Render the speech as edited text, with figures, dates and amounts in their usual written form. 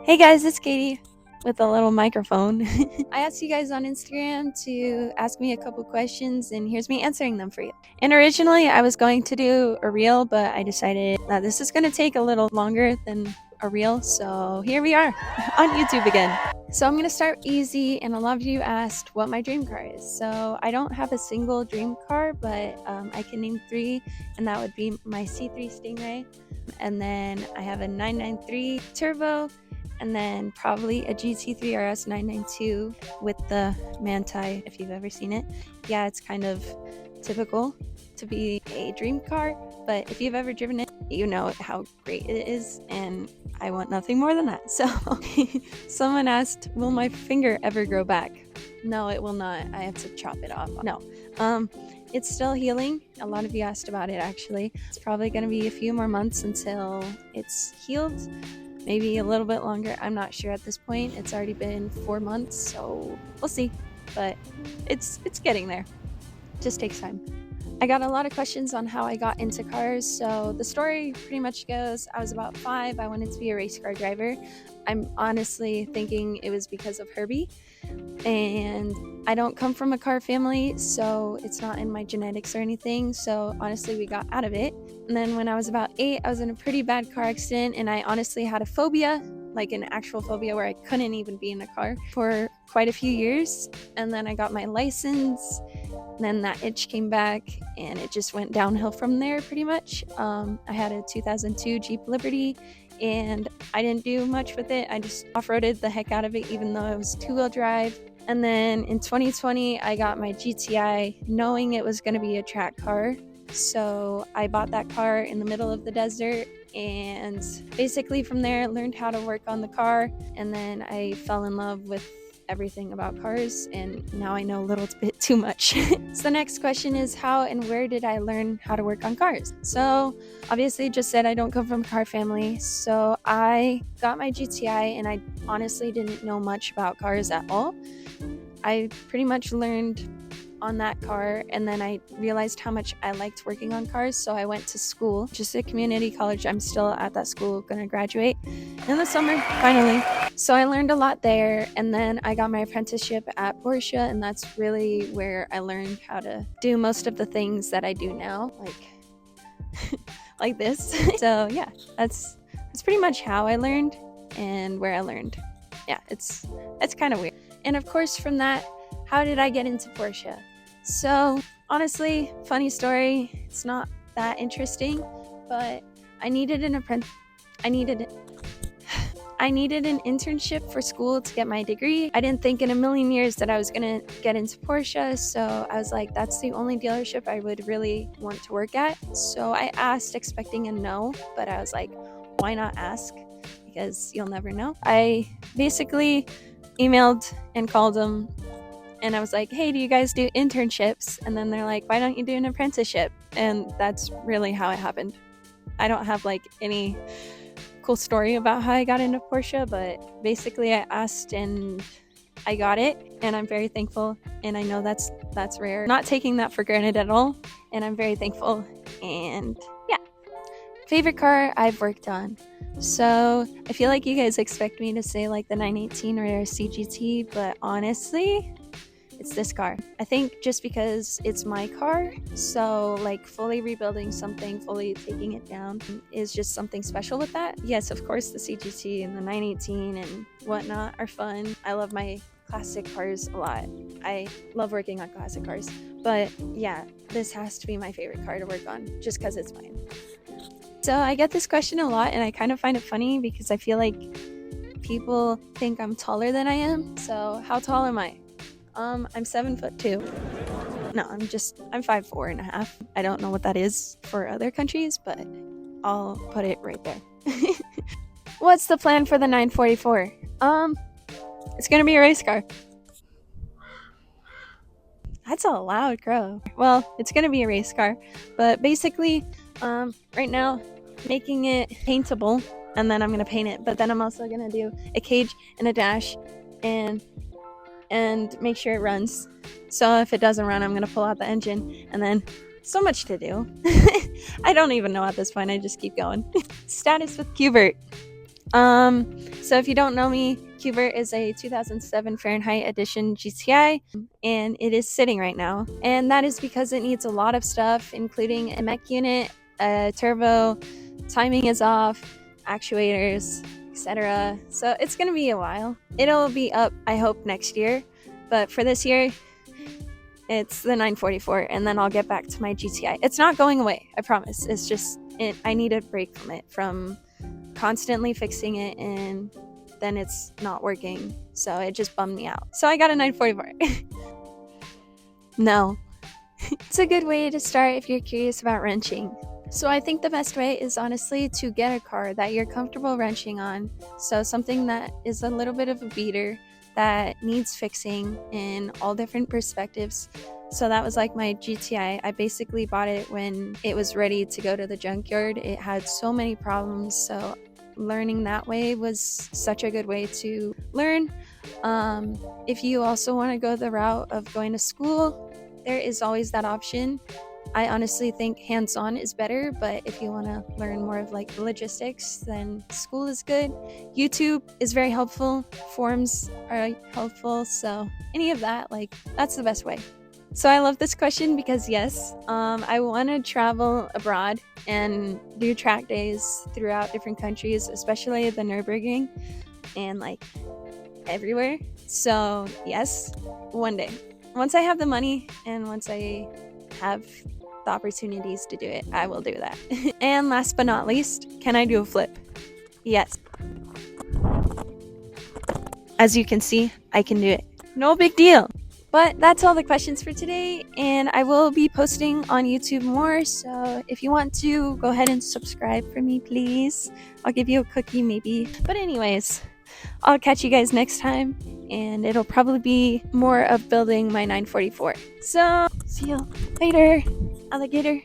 Hey guys, it's Katie with a little microphone. I asked you guys on Instagram to ask me a couple questions, and here's me answering them for you. And originally I was going to do a reel, but I decided that this is going to take a little longer than a reel, so here we are on YouTube again. So I'm going to start easy, and a lot of you asked what my dream car is. So I don't have a single dream car, but I can name three, and that would be my C3 Stingray, and then I have a 993 Turbo, and then probably a GT3 RS 992 with the Manti, if you've ever seen it. Yeah, it's kind of typical to be a dream car, but if you've ever driven it, you know how great it is, and I want nothing more than that. So someone asked, will my finger ever grow back? No, it will not. I have to chop it off. No. It's still healing. A lot of you asked about it, actually. It's probably going to be a few more months until it's healed. Maybe a little bit longer. I'm not sure at this point. It's already been 4 months, so we'll see. But it's getting there. Just takes time. I got a lot of questions on how I got into cars. So the story pretty much goes, I was about 5. I wanted to be a race car driver. I'm honestly thinking it was because of Herbie. And I don't come from a car family, so it's not in my genetics or anything. So honestly, we got out of it. And then when I was about 8, I was in a pretty bad car accident, and I honestly had a phobia, like an actual phobia where I couldn't even be in a car for quite a few years. And then I got my license, and then that itch came back, and it just went downhill from there pretty much. I had a 2002 Jeep Liberty, and I didn't do much with it. I just off-roaded the heck out of it, even though it was 2-wheel drive. And then in 2020, I got my GTI, knowing it was going to be a track car. So I bought that car in the middle of the desert, and basically from there I learned how to work on the car, and then I fell in love with everything about cars, and now I know a little bit too much. So the next question is, how and where did I learn how to work on cars? So obviously just said I don't come from a car family, so I got my GTI, and I honestly didn't know much about cars at all. I pretty much learned on that car, and then I realized how much I liked working on cars, so I went to school, just a community college. I'm still at that school, gonna graduate in the summer finally. So I learned a lot there, and then I got my apprenticeship at Porsche, and that's really where I learned how to do most of the things that I do now, like this. So yeah, that's pretty much how I learned and where I learned. Yeah, it's kind of weird. And of course, from that, how did I get into Porsche? So honestly, funny story, it's not that interesting, but I needed an internship for school to get my degree. I didn't think in a million years that I was gonna get into Porsche, so I was like, that's the only dealership I would really want to work at. So I asked, expecting a no, but I was like, why not ask? Because you'll never know. I basically emailed and called them, and I was like, hey, do you guys do internships? And then they're like, why don't you do an apprenticeship? And that's really how it happened. I don't have like any cool story about how I got into Porsche, but basically I asked and I got it, and I'm very thankful, and I know that's rare. Not taking that for granted at all, and I'm very thankful. And yeah. Favorite car I've worked on. So I feel like you guys expect me to say like the 918 or a CGT, but honestly, it's this car. I think just because it's my car, so like fully rebuilding something, fully taking it down is just something special with that. Yes, of course the CGT and the 918 and whatnot are fun. I love my classic cars a lot. I love working on classic cars, but yeah, this has to be my favorite car to work on just because it's mine. So I get this question a lot, and I kind of find it funny because I feel like people think I'm taller than I am. So how tall am I? I'm 7'2". No, I'm 5'4.5". I don't know what that is for other countries, but I'll put it right there. What's the plan for the 944? It's gonna be a race car. That's a loud crow. Well, it's gonna be a race car, but basically, right now, making it paintable, and then I'm gonna paint it. But then I'm also gonna do a cage and a dash, and make sure it runs. So if it doesn't run, I'm gonna pull out the engine, and then so much to do. I don't even know at this point. I just keep going. Status with Cubert. So if you don't know me, Cubert is a 2007 Fahrenheit edition GTI, and it is sitting right now. And that is because it needs a lot of stuff, including a mech unit, a turbo, timing is off, actuators, etc. So it's gonna be a while. It'll be up, I hope, next year. But for this year, it's the 944, and then I'll get back to my GTI. It's not going away, I promise. It's just, I need a break from it, from constantly fixing it, and then it's not working. So it just bummed me out. So I got a 944. No. It's a good way to start if you're curious about wrenching. So I think the best way is honestly to get a car that you're comfortable wrenching on. So something that is a little bit of a beater, that needs fixing in all different perspectives. So that was like my GTI. I basically bought it when it was ready to go to the junkyard. It had so many problems, so learning that way was such a good way to learn. If you also want to go the route of going to school, there is always that option. I honestly think hands-on is better, but if you want to learn more of like the logistics, then school is good. YouTube is very helpful. Forums are helpful. So any of that, like, that's the best way. So I love this question because yes, I want to travel abroad and do track days throughout different countries, especially the Nürburgring and like everywhere. So yes, one day. Once I have the money and once I have the opportunities to do it, I will do that. And last but not least, can I do a flip? Yes. As you can see, I can do it. No big deal. But that's all the questions for today, and I will be posting on YouTube more, so if you want to, go ahead and subscribe for me, please. I'll give you a cookie maybe. But anyways, I'll catch you guys next time, and it'll probably be more of building my 944. So, see you later, alligator.